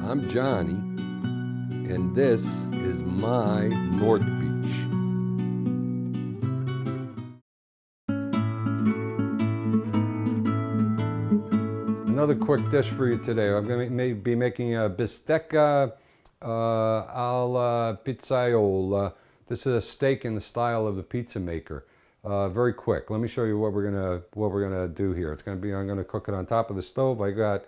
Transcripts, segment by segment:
I'm Johnny, and this is my North Beach. Another quick dish for you today. I'm going to be making a bistecca alla pizzaiola. This is a steak in the style of the pizza maker. Very quick. Let me show you what we're gonna do here. I'm gonna cook it on top of the stove. I got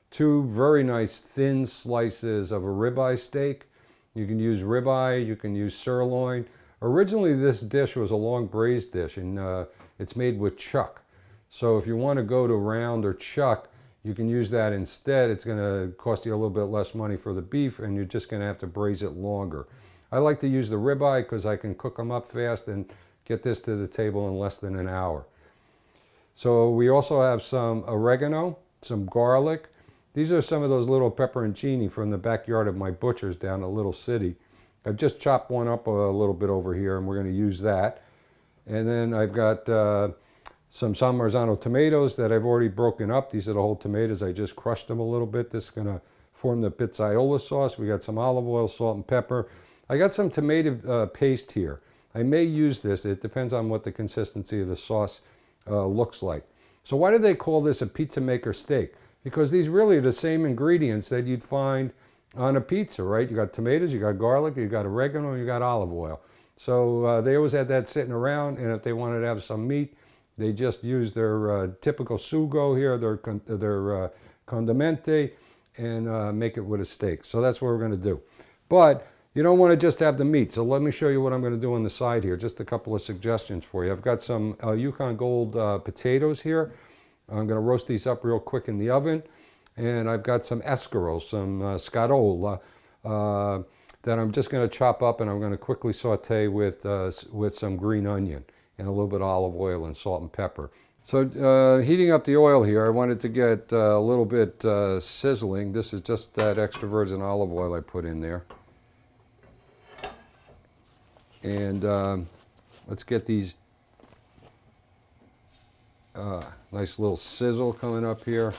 two very nice thin slices of a ribeye steak. You can use ribeye, you can use sirloin. Originally this dish was a long braise dish, and it's made with chuck. So if you want to go to round or chuck, you can use that instead. It's going to cost you a little bit less money for the beef, and you're just going to have to braise it longer. I like to use the ribeye because I can cook them up fast and get this to the table in less than an hour. So we also have some oregano, some garlic. These are some of those little pepperoncini from the backyard of my butcher's down a little city. I've just chopped one up a little bit over here, and we're going to use that. And then I've got some San Marzano tomatoes that I've already broken up. These are the whole tomatoes. I just crushed them a little bit. This is going to form the pizzaiola sauce. We got some olive oil, salt, and pepper. I got some tomato paste here. I may use this. It depends on what the consistency of the sauce looks like. So why do they call this a pizza maker steak? Because these really are the same ingredients that you'd find on a pizza, right? You got tomatoes, you got garlic, you got oregano, and you got olive oil. So they always had that sitting around, and if they wanted to have some meat, they just use their typical sugo here, their condimente, and make it with a steak. So that's what we're going to do. But you don't want to just have the meat. So let me show you what I'm going to do on the side here. Just a couple of suggestions for you. I've got some Yukon Gold potatoes here. I'm going to roast these up real quick in the oven. And I've got some escarole, some scarola, that I'm just going to chop up, and I'm going to quickly saute with some green onion and a little bit of olive oil and salt and pepper. So heating up the oil here, I wanted to get a little bit sizzling. This is just that extra virgin olive oil I put in there. And let's get these nice little sizzle coming up here.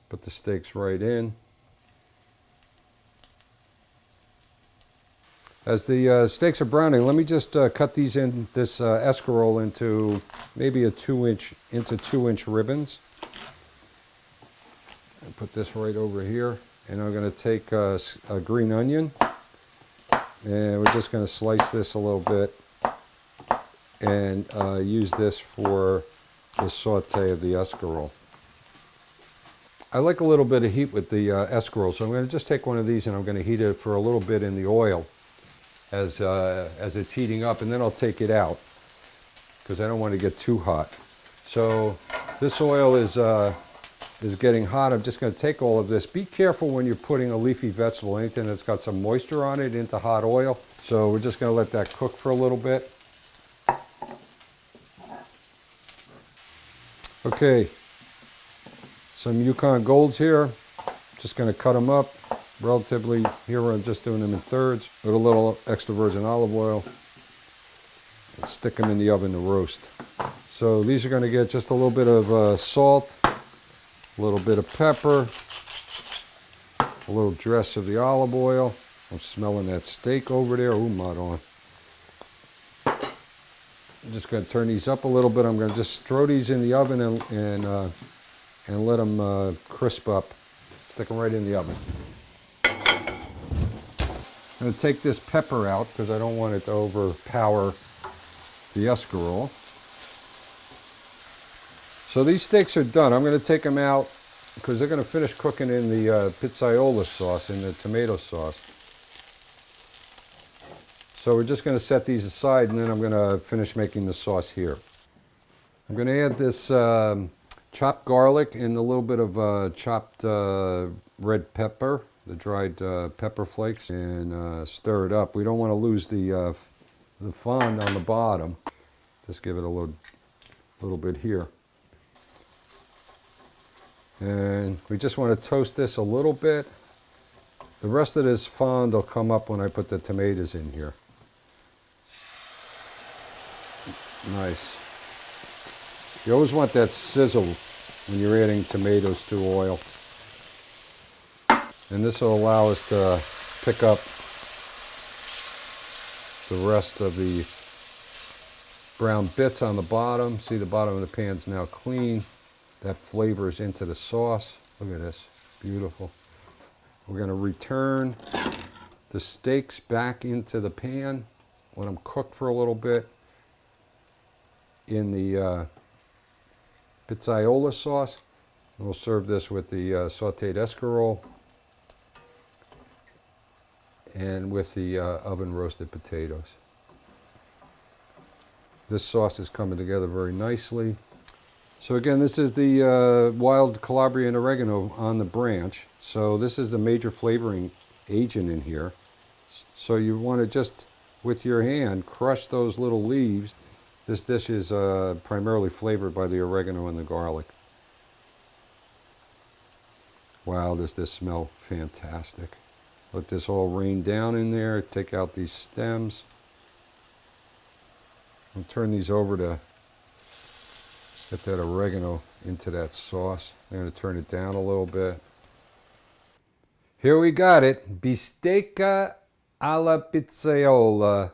Put the steaks right in. As the steaks are browning, let me just cut these in this escarole into maybe a 2-inch ribbons. And put this right over here. And I'm going to take a green onion, and we're just going to slice this a little bit and use this for the saute of the escarole. I like a little bit of heat with the escarole, so I'm going to just take one of these and I'm going to heat it for a little bit in the oil as it's heating up, and then I'll take it out because I don't want to get too hot. So this oil is getting hot. I'm just going to take all of this. Be careful when you're putting a leafy vegetable, anything that's got some moisture on it, into hot oil. So we're just going to let that cook for a little bit. Okay, some Yukon Golds here. Just going to cut them up relatively. Here I'm just doing them in thirds with a little extra virgin olive oil. And stick them in the oven to roast. So these are going to get just a little bit of salt, a little bit of pepper, a little dress of the olive oil. I'm smelling that steak over there. Ooh, mud on. I'm just going to turn these up a little bit. I'm going to just throw these in the oven and let them crisp up. Stick them right in the oven. I'm going to take this pepper out because I don't want it to overpower the escarole. So these steaks are done. I'm going to take them out because they're going to finish cooking in the pizzaiola sauce, in the tomato sauce. So we're just going to set these aside, and then I'm going to finish making the sauce here. I'm going to add this chopped garlic and a little bit of chopped red pepper, the dried pepper flakes, and stir it up. We don't want to lose the fond on the bottom. Just give it a little bit here. And we just want to toast this a little bit. The rest of this fond will come up when I put the tomatoes in here. Nice. You always want that sizzle when you're adding tomatoes to oil. And this will allow us to pick up the rest of the brown bits on the bottom. See, the bottom of the pan's now clean. That flavors into the sauce. Look at this, beautiful. We're going to return the steaks back into the pan, let them cook for a little bit in the pizzaiola sauce. We'll serve this with the sauteed escarole and with the oven roasted potatoes. This sauce is coming together very nicely. So again, this is the wild Calabrian oregano on the branch. So this is the major flavoring agent in here. So you want to just, with your hand, crush those little leaves. This dish is primarily flavored by the oregano and the garlic. Wow, does this smell fantastic. Let this all rain down in there, take out these stems. I'll turn these over to get that oregano into that sauce. I'm going to turn it down a little bit. Here we got it, Bistecca alla Pizzaiola.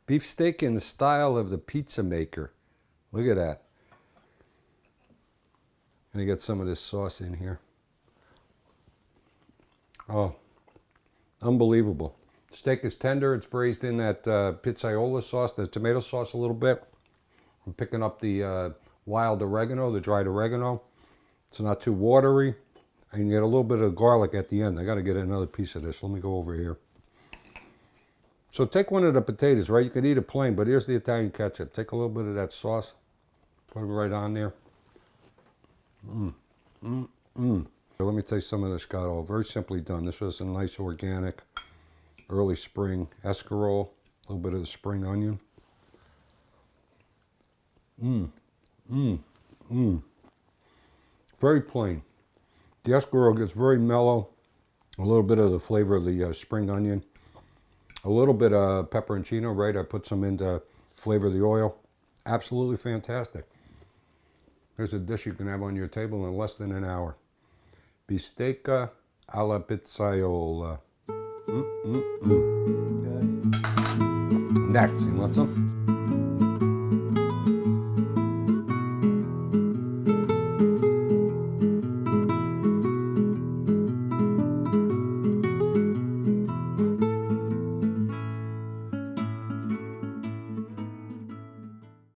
Beefsteak in the style of the pizza maker. Look at that. I'm going to get some of this sauce in here. Oh, unbelievable. Steak is tender. It's braised in that pizzaiola sauce, the tomato sauce a little bit. I'm picking up the wild oregano, the dried oregano. It's not too watery. And you get a little bit of garlic at the end. I got to get another piece of this. Let me go over here. So take one of the potatoes, right? You could eat it plain, but here's the Italian ketchup. Take a little bit of that sauce. Put it right on there. So let me taste some of this scotto. Very simply done. This was a nice organic early spring escarole. A little bit of the spring onion. Very plain. The escarole gets very mellow. A little bit of the flavor of the spring onion. A little bit of pepperoncino, right? I put some in to flavor the oil. Absolutely fantastic. There's a dish you can have on your table in less than an hour. Bistecca alla Pizzaiola. Next, you want some?